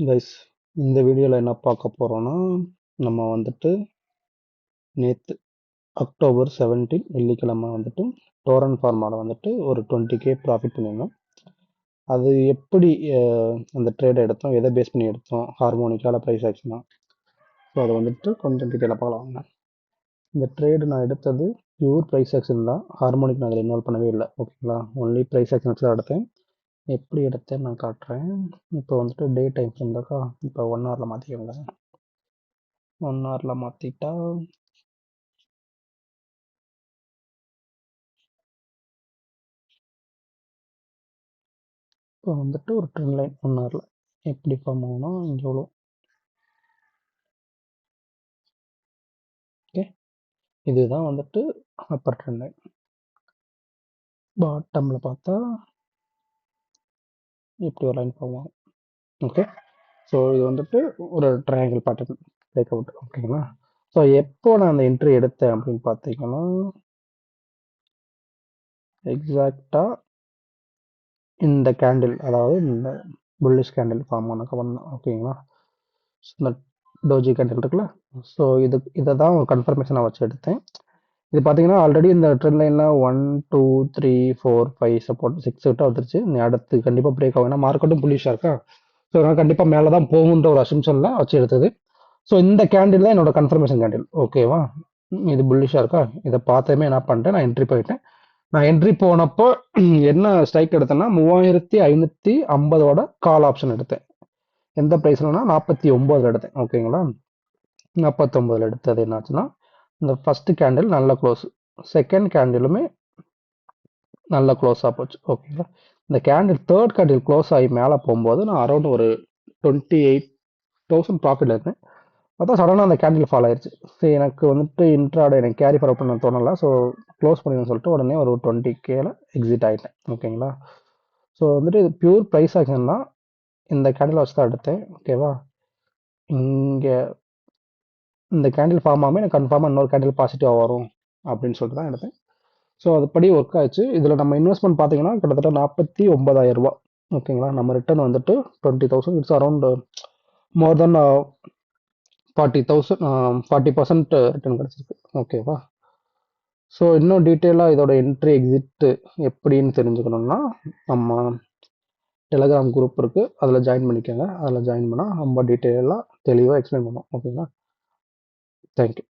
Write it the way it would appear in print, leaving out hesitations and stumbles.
Guys, இந்த வீடியோவில் என்ன பார்க்க போகிறோன்னா, நம்ம வந்துட்டு நேற்று அக்டோபர் 17 வெள்ளிக்கிழமை வந்துட்டு டோரன் ஃபார்மாவில் வந்துட்டு ஒரு 20K ப்ராஃபிட் பண்ணியிருந்தோம். அது எப்படி அந்த ட்ரேடை எடுத்தோம், எதை பேஸ் பண்ணி எடுத்தோம், ஹார்மோனிக்கால ப்ரைஸ் ஆக்ஷனா, ஸோ அதை வந்துட்டு கொஞ்சம் டீட்டெயிலாக பார்க்கலாம். இந்த ட்ரேடு நான் எடுத்தது பியூர் ப்ரைஸ் ஆக்ஷன் தான், ஹார்மோனிக் நான் அதில் இன்வால்வ் பண்ணவே இல்லை. ஓகேங்களா, ஒன்லி ப்ரைஸ் ஆக்ஷன் வச்சு தான் எடுத்தேன். எப்படி எடுத்தேன்னு நான் காட்டுறேன். இப்போ வந்துட்டு டே டைம் இருந்தாக்கா, இப்போ 1 ஹவரில் மாற்றிக்கோங்க. 1 ஹவரில் மாற்றிட்டா இப்போ வந்துட்டு ஒரு ட்ரெண்ட் லைன் 1 ஹவரில் எப்படி ஃபார்ம் ஆகும்னா, இங்கே எவ்வளோ. ஓகே, இதுதான் வந்துட்டு அப்பர் ட்ரெண்ட் லைன். பாட்டமில் பார்த்தா இப்படி ஒரு லைன் ஃபார்ம் ஆகும். ஓகே, ஸோ இது வந்துட்டு ஒரு ட்ரையாங்கிள் பேட்டர்ன் பிரேக் அவுட். ஓகேங்களா, ஸோ எப்போ நான் அந்த என்ட்ரி எடுத்தேன் அப்படின்னு பார்த்தீங்கன்னா, எக்ஸாக்டாக இந்த கேண்டில், அதாவது இந்த புல்லிஷ் கேண்டில் ஃபார்ம் ஆன கவனம். ஓகேங்களா, ஸோ இந்த டோஜி கேண்டில் இருக்குல்ல, ஸோ இதை தான் ஒரு கன்ஃபர்மேஷனாக வச்சு எடுத்தேன். இது பார்த்தீங்கன்னா ஆல்ரெடி இந்த ட்ரெண்ட் லைனில் 1 2 3 4 5 சப்போர்ட் 6 கிட்ட வந்துருச்சு. நீ அடுத்து கண்டிப்பாக பிரேக் ஆகும், ஏன்னா மார்க்கெட்டும் புல்லிஷாக இருக்கா. ஸோ நான் கண்டிப்பாக மேலே தான் போகுன்ற ஒரு அசம்ஷனில் வச்சு எடுத்தது. ஸோ இந்த கேண்டில் தான் என்னோட கன்ஃபர்மேஷன் கேண்டில். ஓகேவா, இது புல்லிஷாக இருக்கா, இதை பார்த்ததுமே என்ன பண்ணிட்டேன், நான் என்ட்ரி போயிட்டேன். நான் என்ட்ரி போனப்போ என்ன ஸ்ட்ரைக் எடுத்தேன்னா 3550 கால் ஆப்ஷன் எடுத்தேன். எந்த ப்ரைஸ்லனா 49 எடுத்தேன். ஓகேங்களா, 49 எடுத்தது என்னாச்சுன்னா, இந்த ஃபர்ஸ்ட் கேண்டில் நல்ல க்ளோஸ், செகண்ட் கேண்டிலுமே நல்ல க்ளோஸாக போச்சு. ஓகேங்களா, இந்த கேண்டில் தேர்ட் கேண்டில் க்ளோஸ் ஆகி மேலே போகும்போது நான் அரௌண்ட் ஒரு 28,000 ப்ராஃபிட் இருந்தேன். பார்த்தா சடனாக அந்த கேண்டில் ஃபால் ஆயிடுச்சு. சரி, எனக்கு வந்துட்டு இன்ட்ராடே எனக்கு கேரி ஃபார்வர்ட் பண்ண தோணலை. ஸோ க்ளோஸ் பண்ணிடுன்னு சொல்லிட்டு உடனே ஒரு 20Kல எக்ஸிட் ஆகிட்டேன். ஓகேங்களா, ஸோ வந்துட்டு இது பியூர் ப்ரைஸ் ஆக்ஷன் தான். இந்த கேண்டில் வச்சு தான் எடுத்தேன். ஓகேவா, இங்கே இந்த கேண்டில் ஃபார்ம் ஆகாமல் எனக்கு கன்ஃபார்மாக இன்னொரு கேண்டில் பாசிட்டிவாக வரும் அப்படின்னு சொல்லிட்டு தான் எடுத்தேன். ஸோ அதுபடி ஒர்க் ஆச்சு. இதில் நம்ம இன்வெஸ்ட்மெண்ட் பார்த்தீங்கன்னா கிட்டத்தட்ட 49,000 ரூபா. ஓகேங்களா, நம்ம ரிட்டர்ன் வந்துட்டு 20,000. It's around more then 40,000, 40% return கிடச்சிருக்கு. ஓகேவா, ஸோ இன்னும் டீட்டெயிலாக இதோட என்ட்ரி எக்ஸிட் எப்படின்னு தெரிஞ்சுக்கணும்னா நம்ம டெலகிராம் குரூப் இருக்குது, அதில் ஜாயின் பண்ணிக்கோங்க. அதில் ஜாயின் பண்ணால் ரொம்ப டீட்டெயிலாக தெளிவாக எக்ஸ்பிளைன் பண்ணுவோம். ஓகேங்களா, தேங்க்யூ.